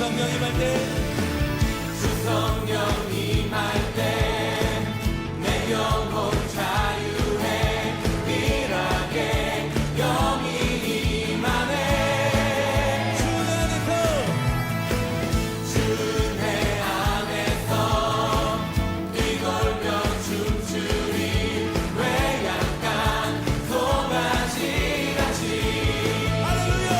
성령 임할 때 주 성령 임할 때 내 영혼 자유해 일하게 영이 임하네 주내 안에서 뛰걸며 춤추리 외양간 송아지같이 할렐루야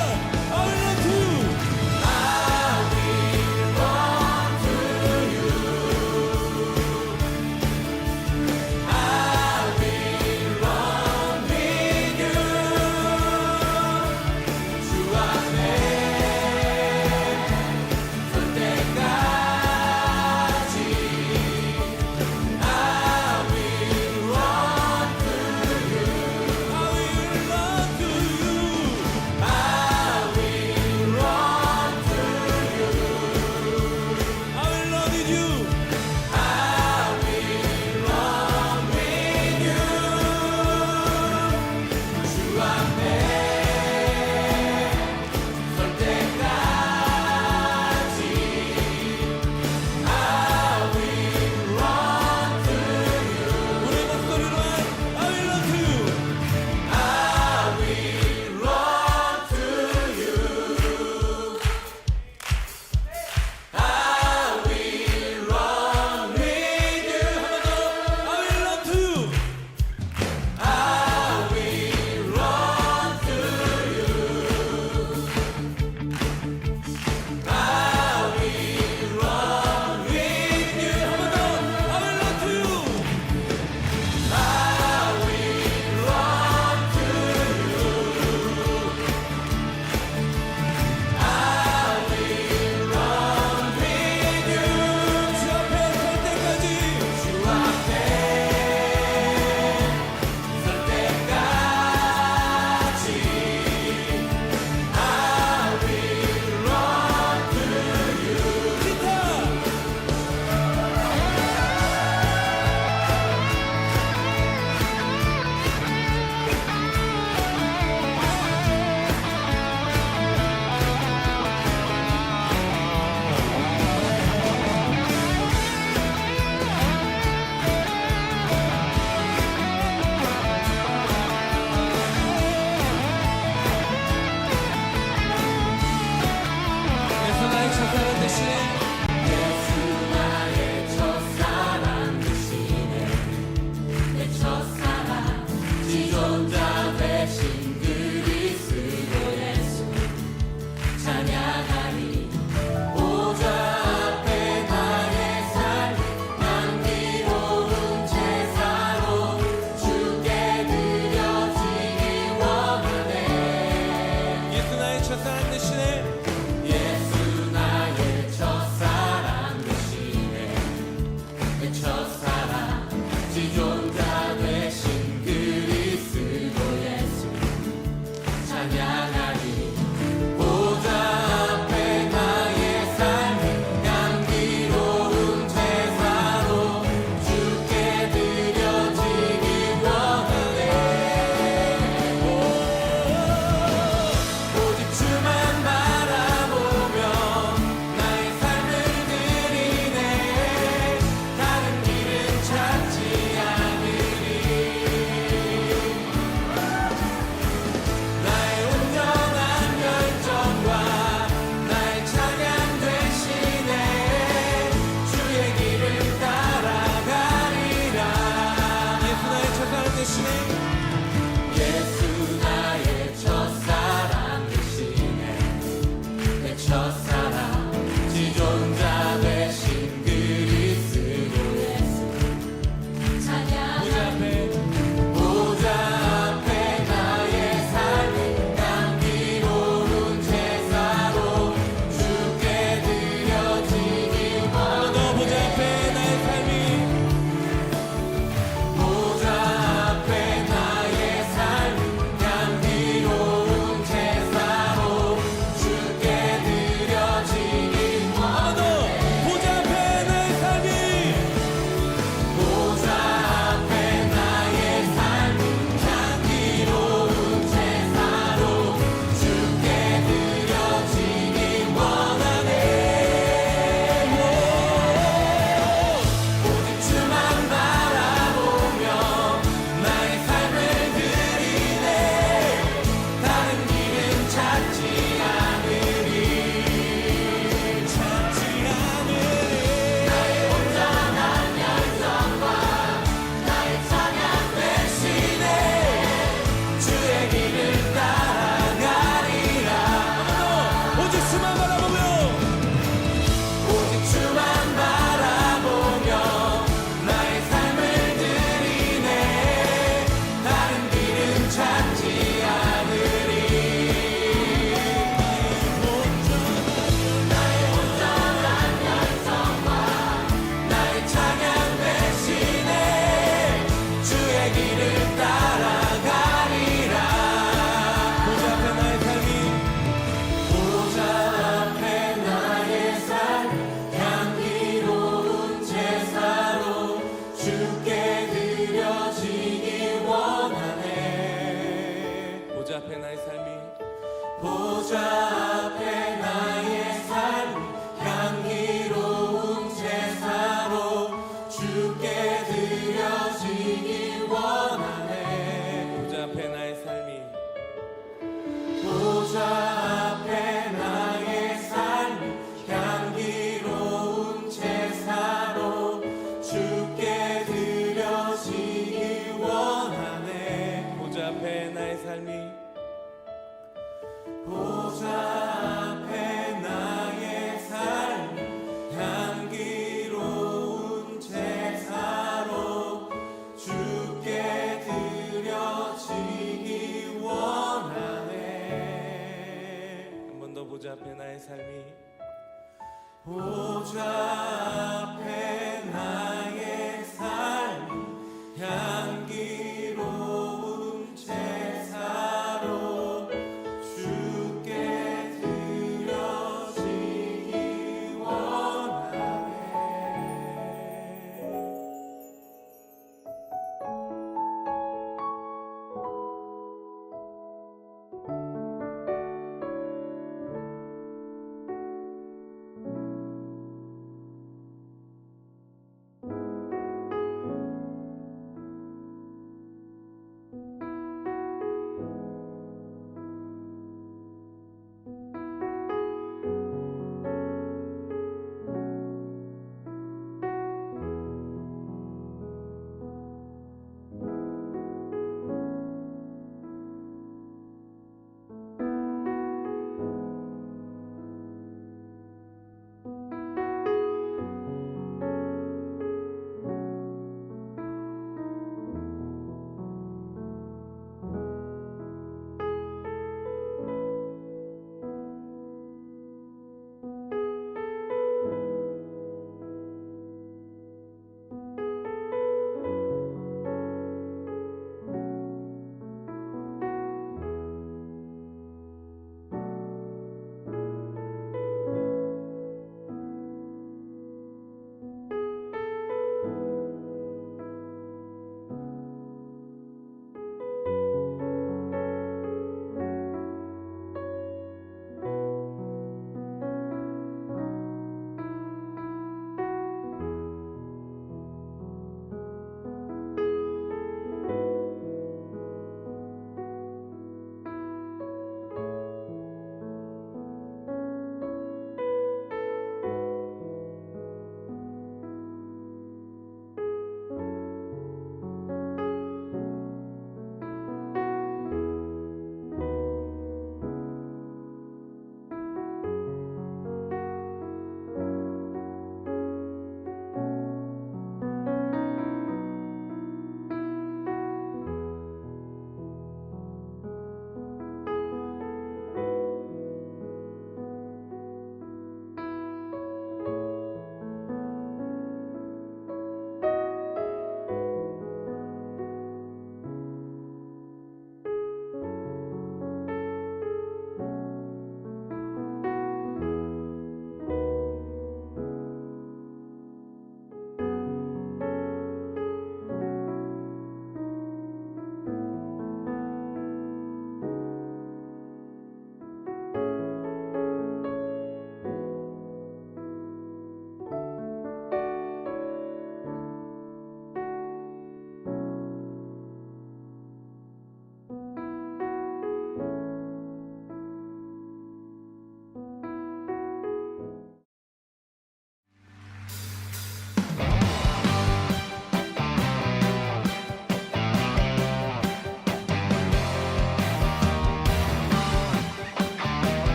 첫사랑 대신에 예수 나의 첫사랑 보좌 앞에 나의 삶이 향기로운 제사로 주께 드려지기 원하네.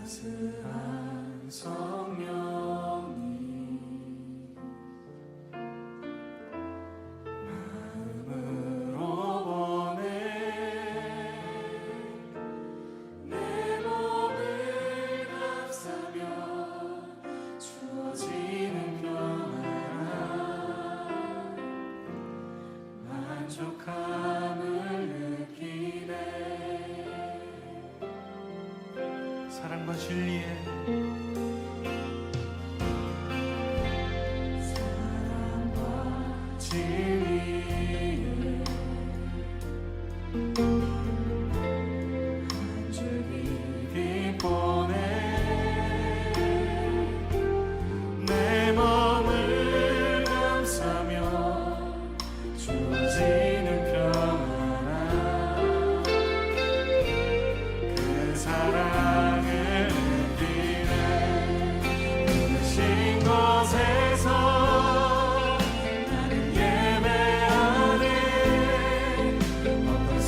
따스한 성령님 마음으로 보내 내 몸을 감싸며 주어지는 평안함 만족함을 느끼네. 사랑과 진리에 한 줄기 빛보내 내 몸을 감싸며 주어지는 평안함 그 사랑을 느끼네. 신 곳에서 나는 예배하네. 어떤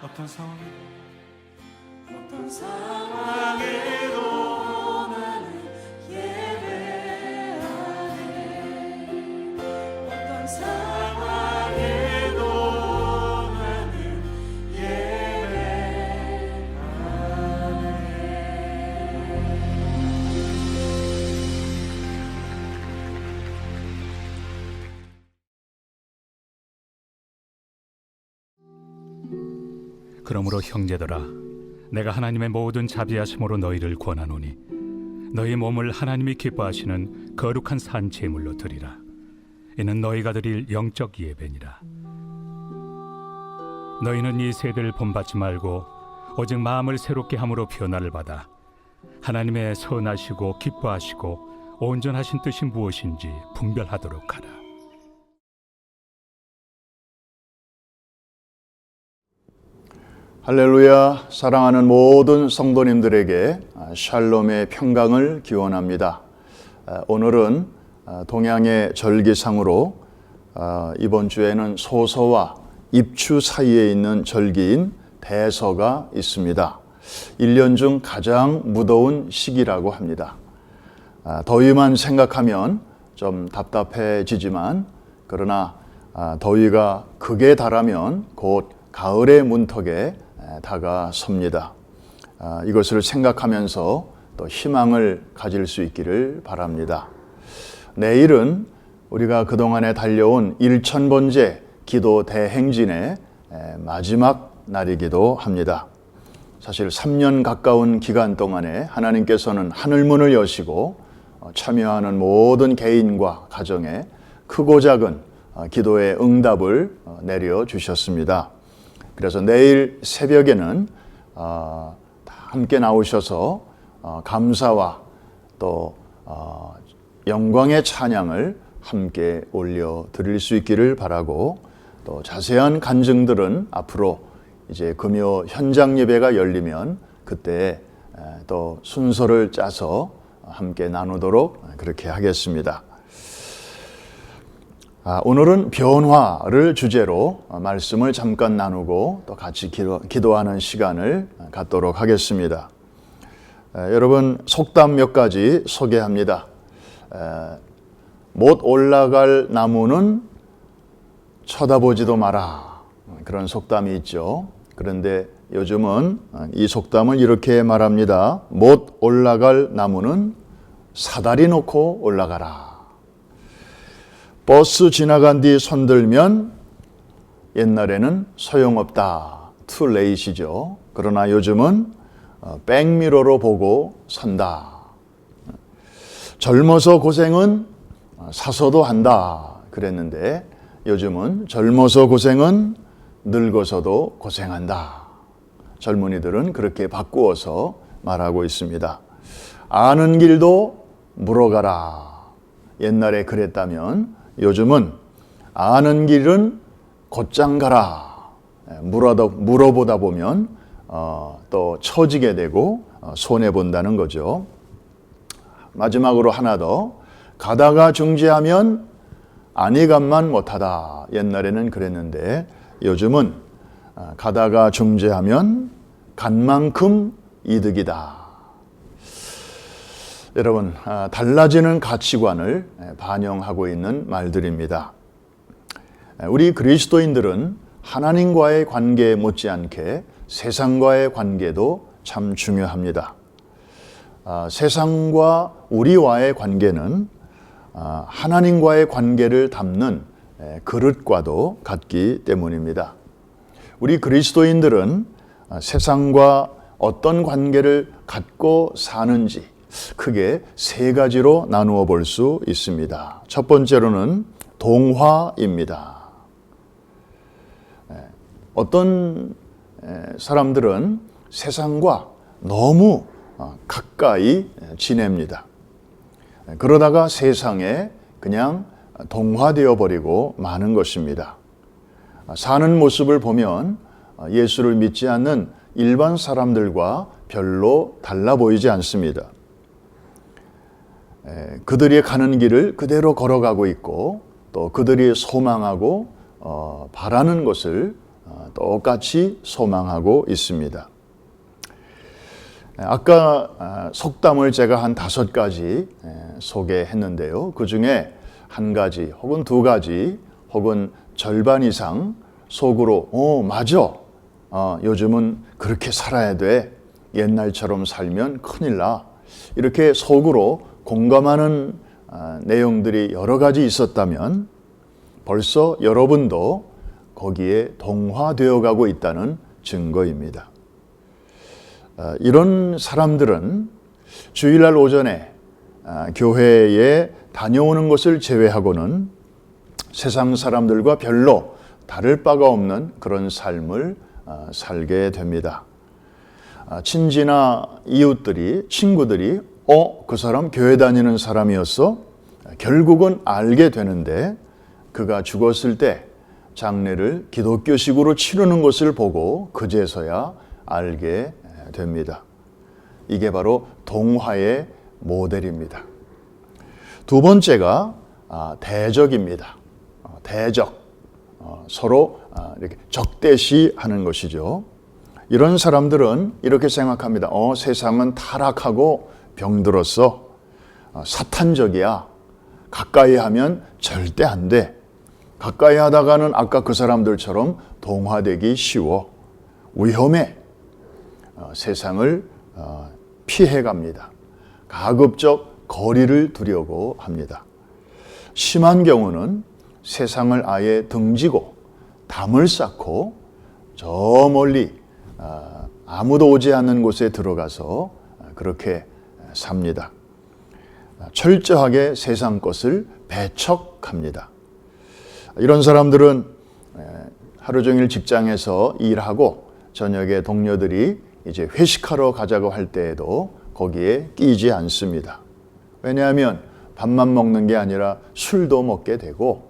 어떤 상황에도 나는 예배하네. 어떤 상황에도 나는 예배하네. 그러므로 형제들아, 내가 하나님의 모든 자비하심으로 너희를 권하노니 너희 몸을 하나님이 기뻐하시는 거룩한 산 제물로 드리라. 이는 너희가 드릴 영적 예배니라. 너희는 이 세대를 본받지 말고 오직 마음을 새롭게 함으로 변화를 받아 하나님의 선하시고 기뻐하시고 온전하신 뜻이 무엇인지 분별하도록 하라. 할렐루야. 사랑하는 모든 성도님들에게 샬롬의 평강을 기원합니다. 오늘은 동양의 절기상으로 이번 주에는 소서와 입추 사이에 있는 절기인 대서가 있습니다. 1년 중 가장 무더운 시기라고 합니다. 더위만 생각하면 좀 답답해지지만, 그러나 더위가 극에 달하면 곧 가을의 문턱에 다가섭니다. 이것을 생각하면서 또 희망을 가질 수 있기를 바랍니다. 내일은 우리가 그동안에 달려온 1000번째 기도 대행진의 마지막 날이기도 합니다. 사실 3년 가까운 기간 동안에 하나님께서는 하늘문을 여시고 참여하는 모든 개인과 가정에 크고 작은 기도의 응답을 내려주셨습니다. 그래서 내일 새벽에는 다 함께 나오셔서 감사와 또 영광의 찬양을 함께 올려드릴 수 있기를 바라고, 또 자세한 간증들은 앞으로 이제 금요 현장 예배가 열리면 그때 또 순서를 짜서 함께 나누도록 그렇게 하겠습니다. 오늘은 변화를 주제로 말씀을 잠깐 나누고 또 같이 기도하는 시간을 갖도록 하겠습니다. 여러분, 속담 몇 가지 소개합니다. 못 올라갈 나무는 쳐다보지도 마라, 그런 속담이 있죠. 그런데 요즘은 이 속담을 이렇게 말합니다. 못 올라갈 나무는 사다리 놓고 올라가라. 버스 지나간 뒤 손들면 옛날에는 소용없다, too late이죠. 그러나 요즘은 백미러로 보고 선다. 젊어서 고생은 사서도 한다 그랬는데 요즘은 젊어서 고생은 늙어서도 고생한다. 젊은이들은 그렇게 바꾸어서 말하고 있습니다. 아는 길도 물어가라. 옛날에 그랬다면 요즘은 아는 길은 곧장 가라. 물어보다 보면 또 처지게 되고 손해본다는 거죠. 마지막으로 하나 더, 가다가 중지하면 안이간만 못하다. 옛날에는 그랬는데 요즘은 가다가 중지하면 간 만큼 이득이다. 여러분, 달라지는 가치관을 반영하고 있는 말들입니다. 우리 그리스도인들은 하나님과의 관계 못지않게 세상과의 관계도 참 중요합니다. 세상과 우리와의 관계는 하나님과의 관계를 담는 그릇과도 같기 때문입니다. 우리 그리스도인들은 세상과 어떤 관계를 갖고 사는지 크게 세 가지로 나누어 볼 수 있습니다. 첫 번째로는 동화입니다. 어떤 사람들은 세상과 너무 가까이 지냅니다. 그러다가 세상에 그냥 동화되어 버리고 마는 것입니다. 사는 모습을 보면 예수를 믿지 않는 일반 사람들과 별로 달라 보이지 않습니다. 그들이 가는 길을 그대로 걸어가고 있고 또 그들이 소망하고 바라는 것을 똑같이 소망하고 있습니다. 아까 속담을 제가 한 5가지 소개했는데요. 그 중에 한 가지 혹은 2가지 혹은 절반 이상 속으로 맞아. 요즘은 그렇게 살아야 돼. 옛날처럼 살면 큰일 나. 이렇게 속으로 공감하는 내용들이 여러 가지 있었다면 벌써 여러분도 거기에 동화되어 가고 있다는 증거입니다. 이런 사람들은 주일날 오전에 교회에 다녀오는 것을 제외하고는 세상 사람들과 별로 다를 바가 없는 그런 삶을 살게 됩니다. 친지나 이웃들이, 친구들이 그 사람 교회 다니는 사람이었어? 결국은 알게 되는데 그가 죽었을 때 장례를 기독교식으로 치르는 것을 보고 그제서야 알게 됩니다. 이게 바로 동화의 모델입니다. 2번째가 대적입니다. 대적. 서로 이렇게 적대시하는 것이죠. 이런 사람들은 이렇게 생각합니다. 세상은 타락하고 병들었어. 사탄적이야. 가까이 하면 절대 안 돼. 가까이 하다가는 아까 그 사람들처럼 동화되기 쉬워. 위험해. 세상을 피해갑니다. 가급적 거리를 두려고 합니다. 심한 경우는 세상을 아예 등지고 담을 쌓고 저 멀리 아무도 오지 않는 곳에 들어가서 그렇게 삽니다. 철저하게 세상 것을 배척합니다. 이런 사람들은 하루 종일 직장에서 일하고 저녁에 동료들이 이제 회식하러 가자고 할 때에도 거기에 끼지 않습니다. 왜냐하면 밥만 먹는 게 아니라 술도 먹게 되고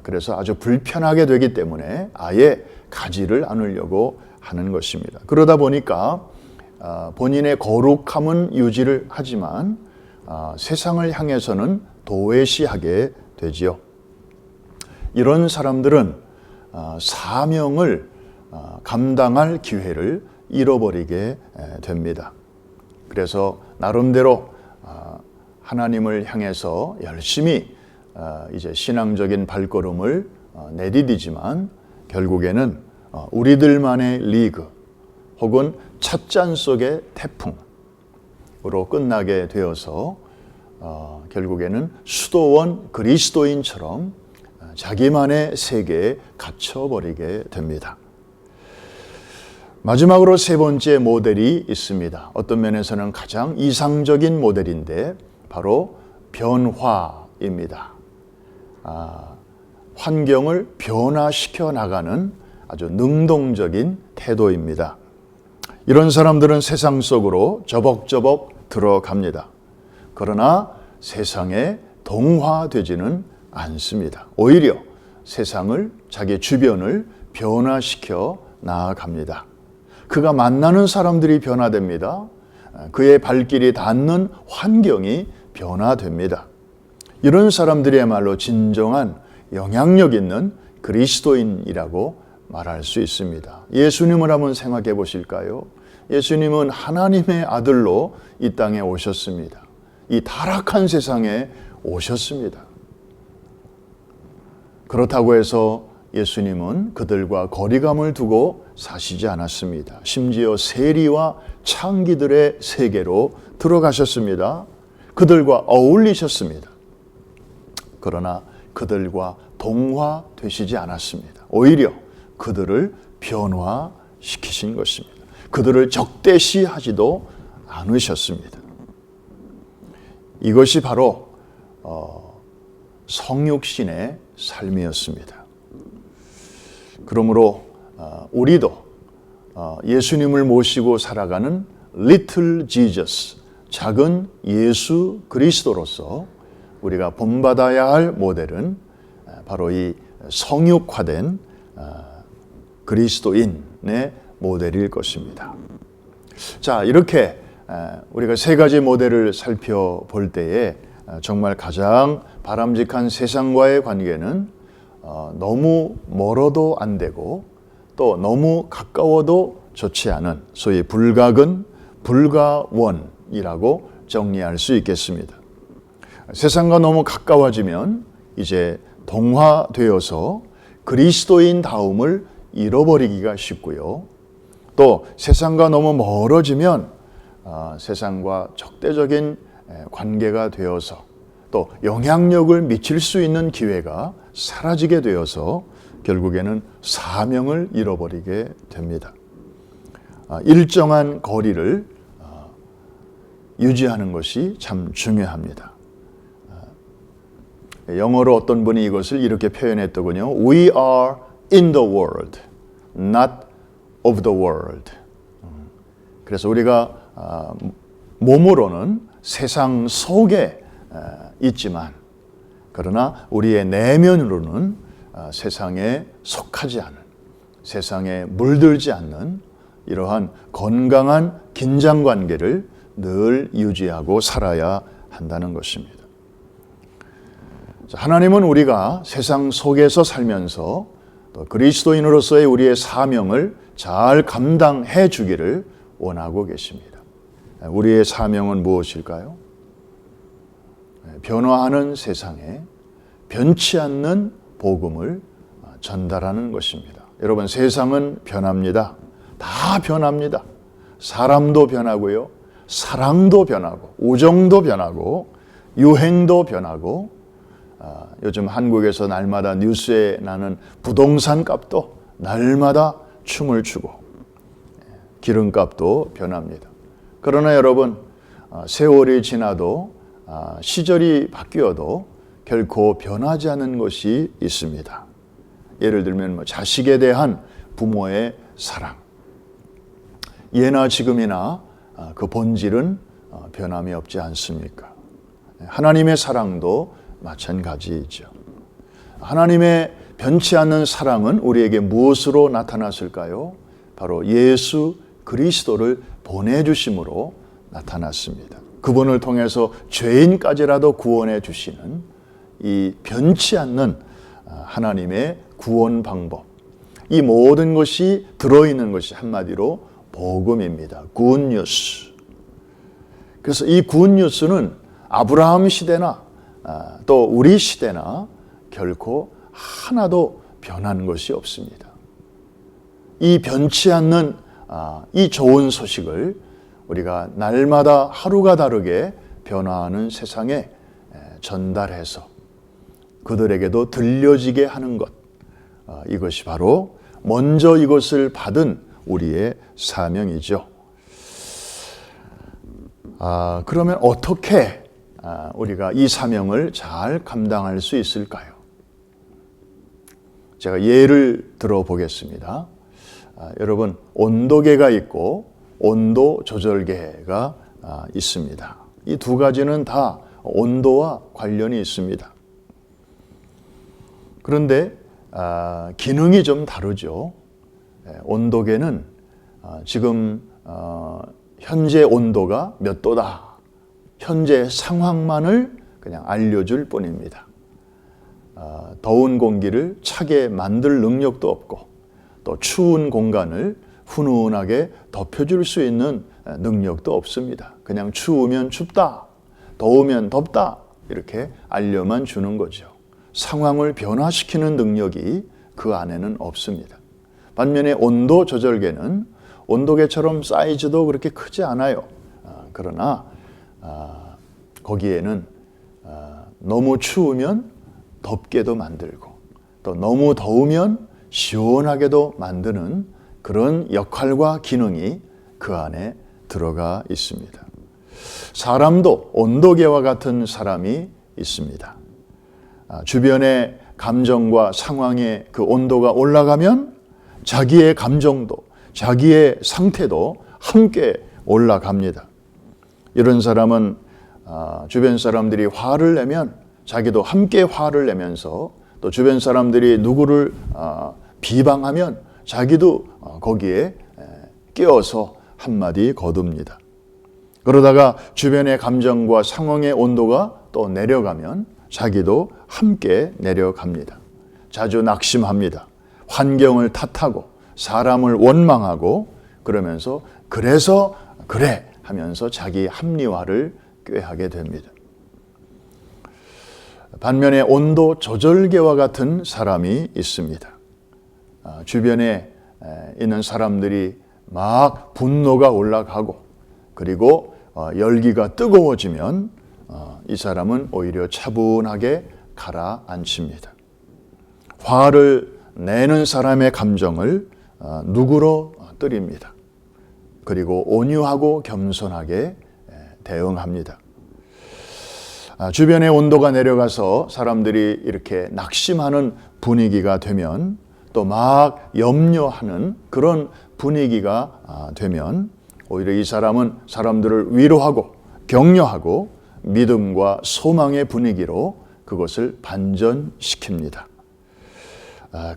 그래서 아주 불편하게 되기 때문에 아예 가지를 않으려고 하는 것입니다. 그러다 보니까 본인의 거룩함은 유지를 하지만 세상을 향해서는 도외시하게 되지요. 이런 사람들은 사명을 감당할 기회를 잃어버리게 됩니다. 그래서 나름대로 하나님을 향해서 열심히 이제 신앙적인 발걸음을 내디디지만 결국에는 우리들만의 리그 혹은 찻잔 속의 태풍으로 끝나게 되어서 결국에는 수도원 그리스도인처럼 자기만의 세계에 갇혀버리게 됩니다. 마지막으로 3번째 모델이 있습니다. 어떤 면에서는 가장 이상적인 모델인데 바로 변화입니다. 환경을 변화시켜 나가는 아주 능동적인 태도입니다. 이런 사람들은 세상 속으로 저벅저벅 들어갑니다. 그러나 세상에 동화되지는 않습니다. 오히려 세상을, 자기 주변을 변화시켜 나아갑니다. 그가 만나는 사람들이 변화됩니다. 그의 발길이 닿는 환경이 변화됩니다. 이런 사람들이야말로 진정한 영향력 있는 그리스도인이라고 말할 수 있습니다. 예수님을 한번 생각해 보실까요? 예수님은 하나님의 아들로 이 땅에 오셨습니다. 이 타락한 세상에 오셨습니다. 그렇다고 해서 예수님은 그들과 거리감을 두고 사시지 않았습니다. 심지어 세리와 창기들의 세계로 들어가셨습니다. 그들과 어울리셨습니다. 그러나 그들과 동화되시지 않았습니다. 오히려 그들을 변화시키신 것입니다. 그들을 적대시하지도 않으셨습니다. 이것이 바로 성육신의 삶이었습니다. 그러므로 우리도 예수님을 모시고 살아가는 Little Jesus, 작은 예수 그리스도로서 우리가 본받아야 할 모델은 바로 이 성육화된 그리스도인의 모델일 것입니다. 자, 이렇게 우리가 3가지 모델을 살펴볼 때에 정말 가장 바람직한 세상과의 관계는 너무 멀어도 안 되고 또 너무 가까워도 좋지 않은 소위 불가근, 불가원이라고 정리할 수 있겠습니다. 세상과 너무 가까워지면 이제 동화되어서 그리스도인 다움을 잃어버리기가 쉽고요. 또 세상과 너무 멀어지면 세상과 적대적인 관계가 되어서 또 영향력을 미칠 수 있는 기회가 사라지게 되어서 결국에는 사명을 잃어버리게 됩니다. 일정한 거리를 유지하는 것이 참 중요합니다. 영어로 어떤 분이 이것을 이렇게 표현했더군요. We are in the world, not of the world. 그래서 우리가 몸으로는 세상 속에 있지만 그러나 우리의 내면으로는 세상에 속하지 않은, 세상에 물들지 않는 이러한 건강한 긴장관계를 늘 유지하고 살아야 한다는 것입니다. 하나님은 우리가 세상 속에서 살면서 또 그리스도인으로서의 우리의 사명을 잘 감당해 주기를 원하고 계십니다. 우리의 사명은 무엇일까요? 변화하는 세상에 변치 않는 복음을 전달하는 것입니다. 여러분, 세상은 변합니다. 다 변합니다. 사람도 변하고요. 사랑도 변하고 우정도 변하고 유행도 변하고 요즘 한국에서 날마다 뉴스에 나는 부동산 값도 날마다 춤을 추고 기름값도 변합니다. 그러나 여러분, 세월이 지나도 시절이 바뀌어도 결코 변하지 않은 것이 있습니다. 예를 들면 자식에 대한 부모의 사랑. 예나 지금이나 그 본질은 변함이 없지 않습니까? 하나님의 사랑도 마찬가지이죠. 하나님의 변치 않는 사랑은 우리에게 무엇으로 나타났을까요? 바로 예수 그리스도를 보내주심으로 나타났습니다. 그분을 통해서 죄인까지라도 구원해 주시는 이 변치 않는 하나님의 구원 방법, 이 모든 것이 들어있는 것이 한마디로 복음입니다. 굿뉴스. 그래서 이 굿뉴스는 아브라함 시대나 또 우리 시대나 결코 하나도 변한 것이 없습니다. 이 변치 않는 이 좋은 소식을 우리가 날마다 하루가 다르게 변화하는 세상에 전달해서 그들에게도 들려지게 하는 것, 이것이 바로 먼저 이것을 받은 우리의 사명이죠. 그러면 어떻게 우리가 이 사명을 잘 감당할 수 있을까요? 제가 예를 들어 보겠습니다. 여러분, 온도계가 있고 온도 조절계가 있습니다. 이 두 가지는 다 온도와 관련이 있습니다. 그런데 기능이 좀 다르죠. 온도계는 지금 현재 온도가 몇 도다, 현재 상황만을 그냥 알려줄 뿐입니다. 더운 공기를 차게 만들 능력도 없고 또 추운 공간을 훈훈하게 덮여줄 수 있는 능력도 없습니다. 그냥 추우면 춥다, 더우면 덥다 이렇게 알려만 주는 거죠. 상황을 변화시키는 능력이 그 안에는 없습니다. 반면에 온도 조절계는 온도계처럼 사이즈도 그렇게 크지 않아요. 그러나 거기에는 너무 추우면 덥게도 만들고 또 너무 더우면 시원하게도 만드는 그런 역할과 기능이 그 안에 들어가 있습니다. 사람도 온도계와 같은 사람이 있습니다. 주변의 감정과 상황의 그 온도가 올라가면 자기의 감정도, 자기의 상태도 함께 올라갑니다. 이런 사람은 주변 사람들이 화를 내면 자기도 함께 화를 내면서 또 주변 사람들이 누구를 비방하면 자기도 거기에 끼어서 한마디 거둡니다. 그러다가 주변의 감정과 상황의 온도가 또 내려가면 자기도 함께 내려갑니다. 자주 낙심합니다. 환경을 탓하고 사람을 원망하고 그러면서 그래서 그래 하면서 자기 합리화를 꾀하게 됩니다. 반면에 온도 조절계와 같은 사람이 있습니다. 주변에 있는 사람들이 막 분노가 올라가고 그리고 열기가 뜨거워지면 이 사람은 오히려 차분하게 가라앉힙니다. 화를 내는 사람의 감정을 누구로 뜨립니다. 그리고 온유하고 겸손하게 대응합니다. 주변의 온도가 내려가서 사람들이 이렇게 낙심하는 분위기가 되면 또 막 염려하는 그런 분위기가 되면 오히려 이 사람은 사람들을 위로하고 격려하고 믿음과 소망의 분위기로 그것을 반전시킵니다.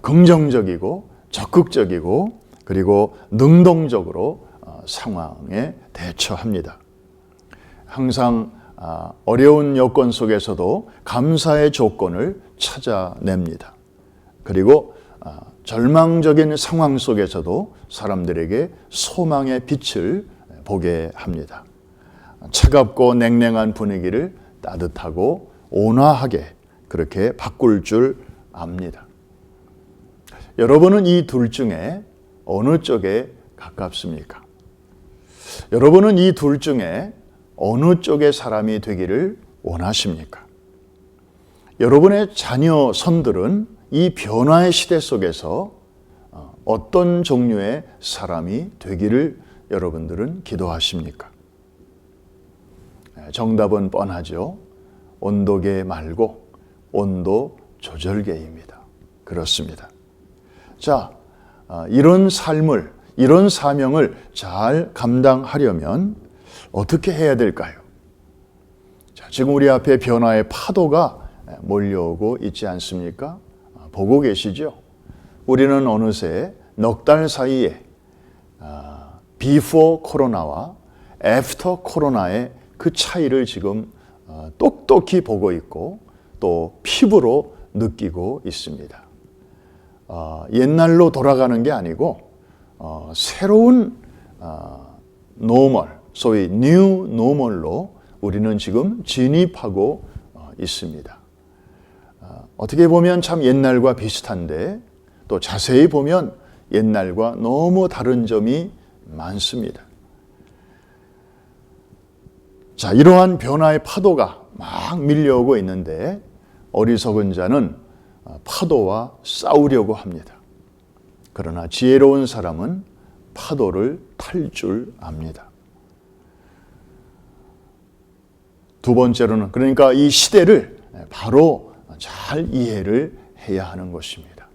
긍정적이고 적극적이고 그리고 능동적으로 상황에 대처합니다. 항상 어려운 여건 속에서도 감사의 조건을 찾아냅니다. 그리고 절망적인 상황 속에서도 사람들에게 소망의 빛을 보게 합니다. 차갑고 냉랭한 분위기를 따뜻하고 온화하게 그렇게 바꿀 줄 압니다. 여러분은 이 둘 중에 어느 쪽에 가깝습니까? 여러분은 이 둘 중에 어느 쪽의 사람이 되기를 원하십니까? 여러분의 자녀 손들은 이 변화의 시대 속에서 어떤 종류의 사람이 되기를 여러분들은 기도하십니까? 정답은 뻔하죠. 온도계 말고 온도 조절계입니다. 그렇습니다. 자, 이런 삶을, 이런 사명을 잘 감당하려면 어떻게 해야 될까요? 자, 지금 우리 앞에 변화의 파도가 몰려오고 있지 않습니까? 보고 계시죠? 우리는 어느새 넉 달 사이에 before 코로나와 after 코로나의 그 차이를 지금 똑똑히 보고 있고 또 피부로 느끼고 있습니다. 옛날로 돌아가는 게 아니고 새로운 노멀, 소위 뉴 노멀로 우리는 지금 진입하고 있습니다. 어떻게 보면 참 옛날과 비슷한데 또 자세히 보면 옛날과 너무 다른 점이 많습니다. 자, 이러한 변화의 파도가 막 밀려오고 있는데 어리석은 자는 파도와 싸우려고 합니다. 그러나 지혜로운 사람은 파도를 탈 줄 압니다. 두 번째로는 그러니까 이 시대를 바로 잘 이해를 해야 하는 것입니다.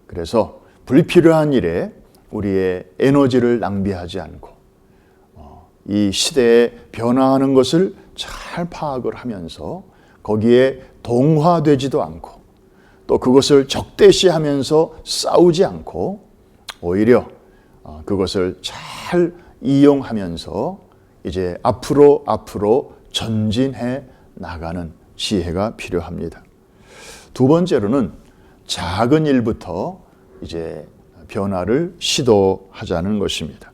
그래서 불필요한 일에 우리의 에너지를 낭비하지 않고 이 시대에 변화하는 것을 잘 파악을 하면서 거기에 동화되지도 않고 또 그것을 적대시하면서 싸우지 않고 오히려 그것을 잘 이용하면서 이제 앞으로 전진해 나가는 지혜가 필요합니다. 두 번째로는 작은 일부터 이제 변화를 시도하자는 것입니다.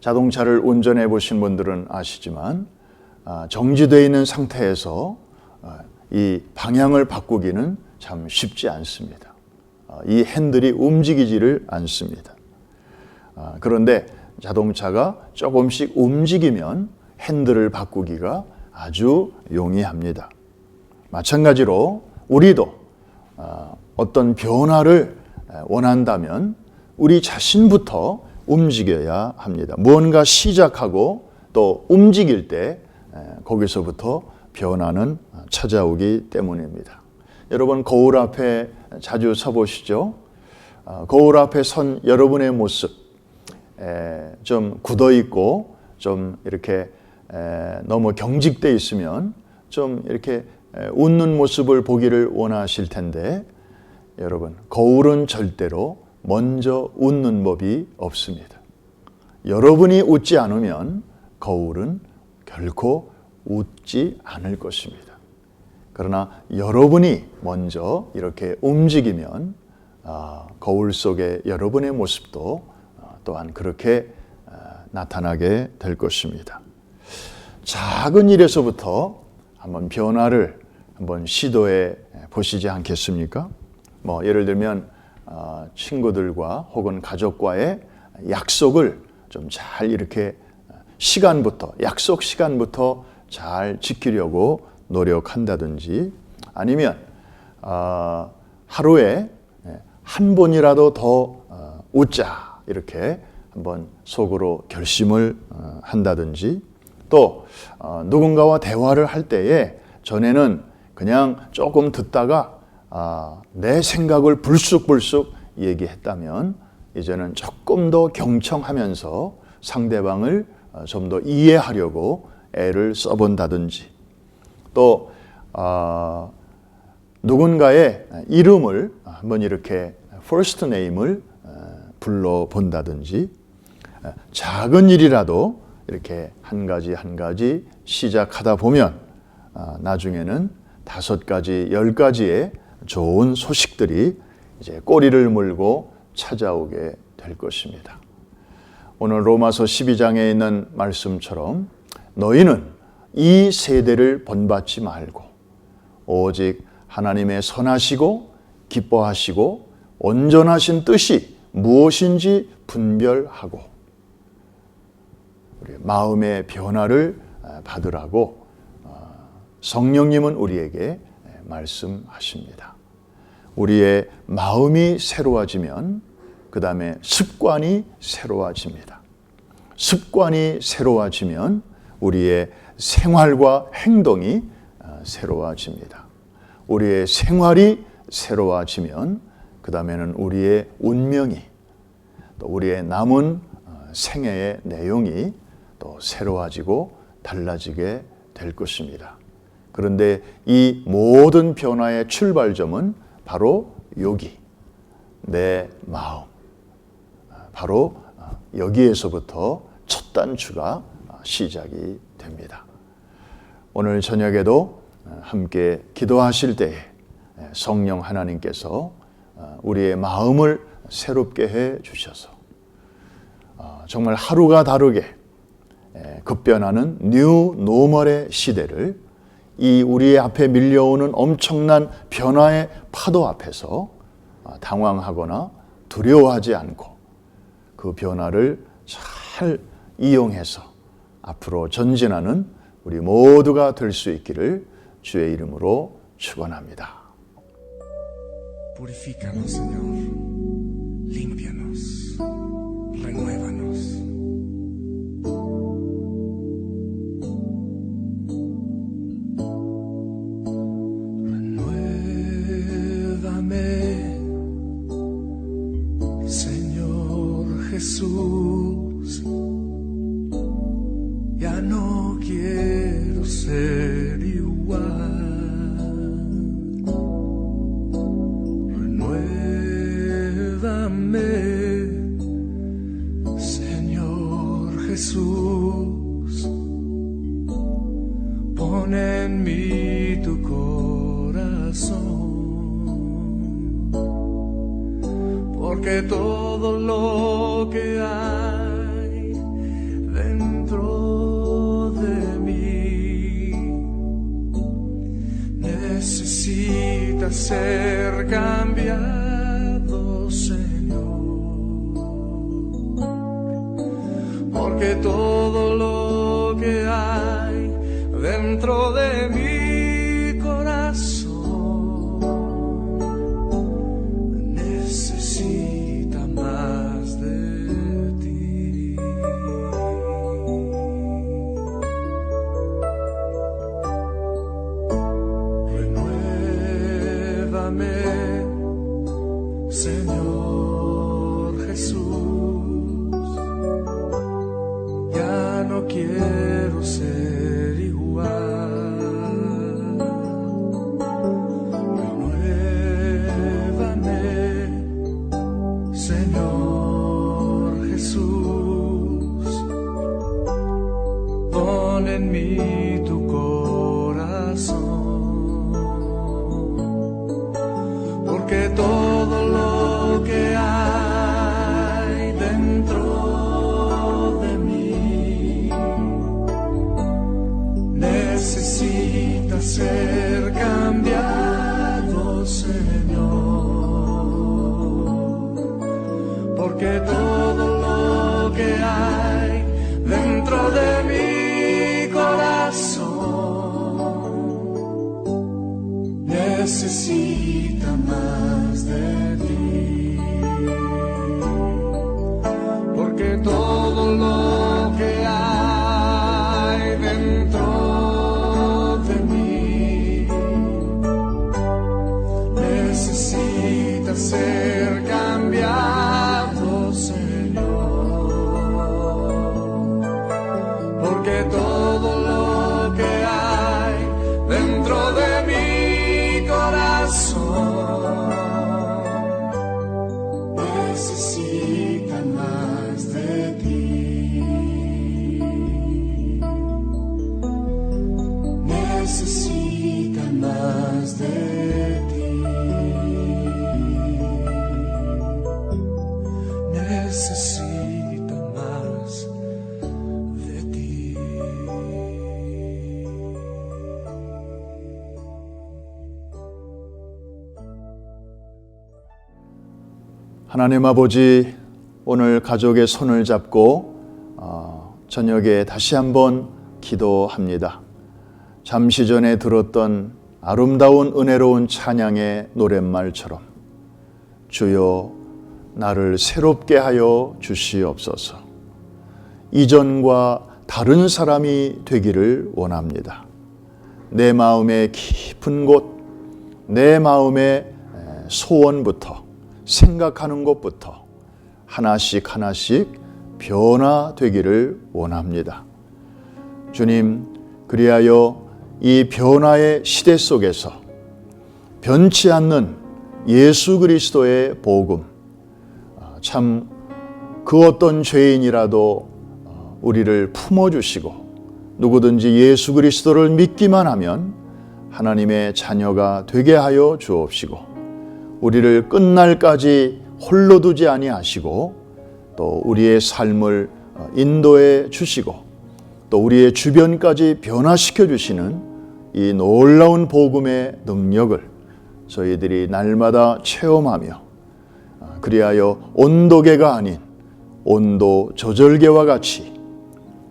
자동차를 운전해 보신 분들은 아시지만 정지되어 있는 상태에서 이 방향을 바꾸기는 참 쉽지 않습니다. 이 핸들이 움직이지를 않습니다. 그런데 자동차가 조금씩 움직이면 핸들을 바꾸기가 아주 용이합니다. 마찬가지로 우리도 어떤 변화를 원한다면 우리 자신부터 움직여야 합니다. 무언가 시작하고 또 움직일 때 거기서부터 변화는 찾아오기 때문입니다. 여러분 거울 앞에 자주 서보시죠? 거울 앞에 선 여러분의 모습 좀 굳어 있고 좀 이렇게 너무 경직돼 있으면 좀 이렇게 웃는 모습을 보기를 원하실 텐데 여러분 거울은 절대로 먼저 웃는 법이 없습니다. 여러분이 웃지 않으면 거울은 결코 웃지 않을 것입니다. 그러나 여러분이 먼저 이렇게 움직이면 거울 속의 여러분의 모습도 또한 그렇게 나타나게 될 것입니다. 작은 일에서부터 한번 변화를 한번 시도해 보시지 않겠습니까? 뭐 예를 들면 친구들과 혹은 가족과의 약속을 좀 잘 이렇게 약속 시간부터 잘 지키려고 노력한다든지, 아니면 하루에 한 번이라도 더 웃자 이렇게 한번 속으로 결심을 한다든지, 또 누군가와 대화를 할 때에 전에는 그냥 조금 듣다가 내 생각을 불쑥불쑥 얘기했다면 이제는 조금 더 경청하면서 상대방을 좀 더 이해하려고 애를 써본다든지, 또 누군가의 이름을 한번 이렇게 first name을 불러본다든지, 작은 일이라도 이렇게 한 가지 한 가지 시작하다 보면 나중에는 5가지, 10가지의 좋은 소식들이 이제 꼬리를 물고 찾아오게 될 것입니다. 오늘 로마서 12장에 있는 말씀처럼 너희는 이 세대를 본받지 말고 오직 하나님의 선하시고 기뻐하시고 온전하신 뜻이 무엇인지 분별하고 우리 마음의 변화를 받으라고 성령님은 우리에게 말씀하십니다. 우리의 마음이 새로워지면 그 다음에 습관이 새로워집니다. 습관이 새로워지면 우리의 생활과 행동이 새로워집니다. 우리의 생활이 새로워지면 그 다음에는 우리의 운명이, 또 우리의 남은 생애의 내용이 또 새로워지고 달라지게 될 것입니다. 그런데 이 모든 변화의 출발점은 바로 여기, 내 마음, 바로 여기에서부터 첫 단추가 시작이 됩니다. 오늘 저녁에도 함께 기도하실 때에 성령 하나님께서 우리의 마음을 새롭게 해 주셔서 정말 하루가 다르게 급변하는 뉴 노멀의 시대를, 이 우리의 앞에 밀려오는 엄청난 변화의 파도 앞에서 당황하거나 두려워하지 않고 그 변화를 잘 이용해서 앞으로 전진하는 우리 모두가 될 수 있기를 주의 이름으로 축원합니다. Purifícanos, Señor. Límpianos. Renuévanos. Renuévame, Señor Jesús. Ya no quiero ser igual. Señor Jesús, pon en mí tu corazón, porque todo lo que hay dentro de mí necesita ser cambiado, Señor. Porque todo lo que hay dentro de mi corazón necesita más de ti. Renuévame, Señor Jesús. Ya no quiero ser igual. Renuévame, Señor Jesús. Pon en mí tu corazón, porque todo lo ser cambiado, Señor, porque todo lo que hay dentro de mi corazón necesita más de ti, porque todo lo que hay dentro de mí necesita ser cambiado, Señor, porque todo lo que hay dentro de mi corazón necesita más de ti, necesita más de ti, necesita más de ti. 하나님 아버지, 오늘 가족의 손을 잡고 저녁에 다시 한번 기도합니다. 잠시 전에 들었던 아름다운 은혜로운 찬양의 노랫말처럼 주여 나를 새롭게 하여 주시옵소서. 이전과 다른 사람이 되기를 원합니다. 내 마음의 깊은 곳, 내 마음의 소원부터, 생각하는 것부터 하나씩 하나씩 변화되기를 원합니다. 주님, 그리하여 이 변화의 시대 속에서 변치 않는 예수 그리스도의 복음, 참 그 어떤 죄인이라도 우리를 품어주시고 누구든지 예수 그리스도를 믿기만 하면 하나님의 자녀가 되게 하여 주옵시고, 우리를 끝날까지 홀로 두지 아니하시고 또 우리의 삶을 인도해 주시고 또 우리의 주변까지 변화시켜 주시는 이 놀라운 복음의 능력을 저희들이 날마다 체험하며, 그리하여 온도계가 아닌 온도 조절계와 같이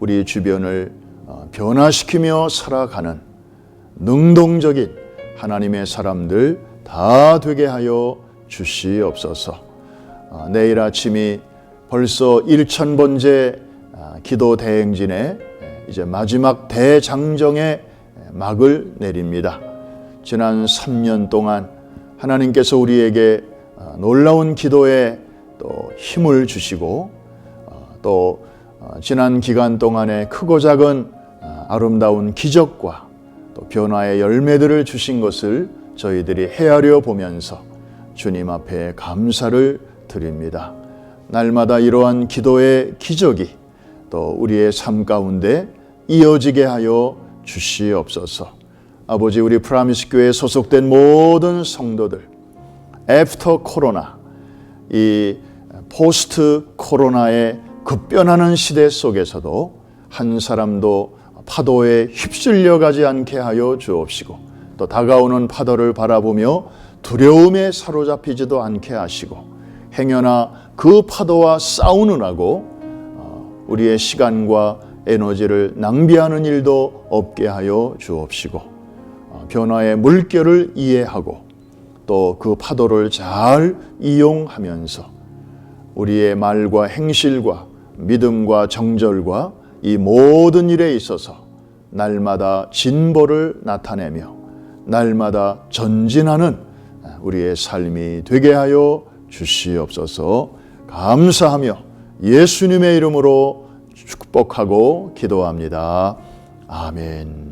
우리 주변을 변화시키며 살아가는 능동적인 하나님의 사람들 다 되게 하여 주시옵소서. 내일 아침이 벌써 1000번째 기도 대행진의 이제 마지막 대장정의 막을 내립니다. 지난 3년 동안 하나님께서 우리에게 놀라운 기도에 또 힘을 주시고 또 지난 기간 동안에 크고 작은 아름다운 기적과 또 변화의 열매들을 주신 것을 저희들이 헤아려 보면서 주님 앞에 감사를 드립니다. 날마다 이러한 기도의 기적이 또 우리의 삶 가운데 이어지게 하여 주시옵소서. 아버지, 우리 프라미스 교회에 소속된 모든 성도들, 애프터 코로나, 이 포스트 코로나의 급변하는 시대 속에서도 한 사람도 파도에 휩쓸려 가지 않게 하여 주옵시고, 또 다가오는 파도를 바라보며 두려움에 사로잡히지도 않게 하시고, 행여나 그 파도와 싸우느라고 우리의 시간과 에너지를 낭비하는 일도 없게 하여 주옵시고, 변화의 물결을 이해하고 또 그 파도를 잘 이용하면서 우리의 말과 행실과 믿음과 정절과 이 모든 일에 있어서 날마다 진보를 나타내며 날마다 전진하는 우리의 삶이 되게 하여 주시옵소서. 감사하며 예수님의 이름으로 축복하고 기도합니다. 아멘.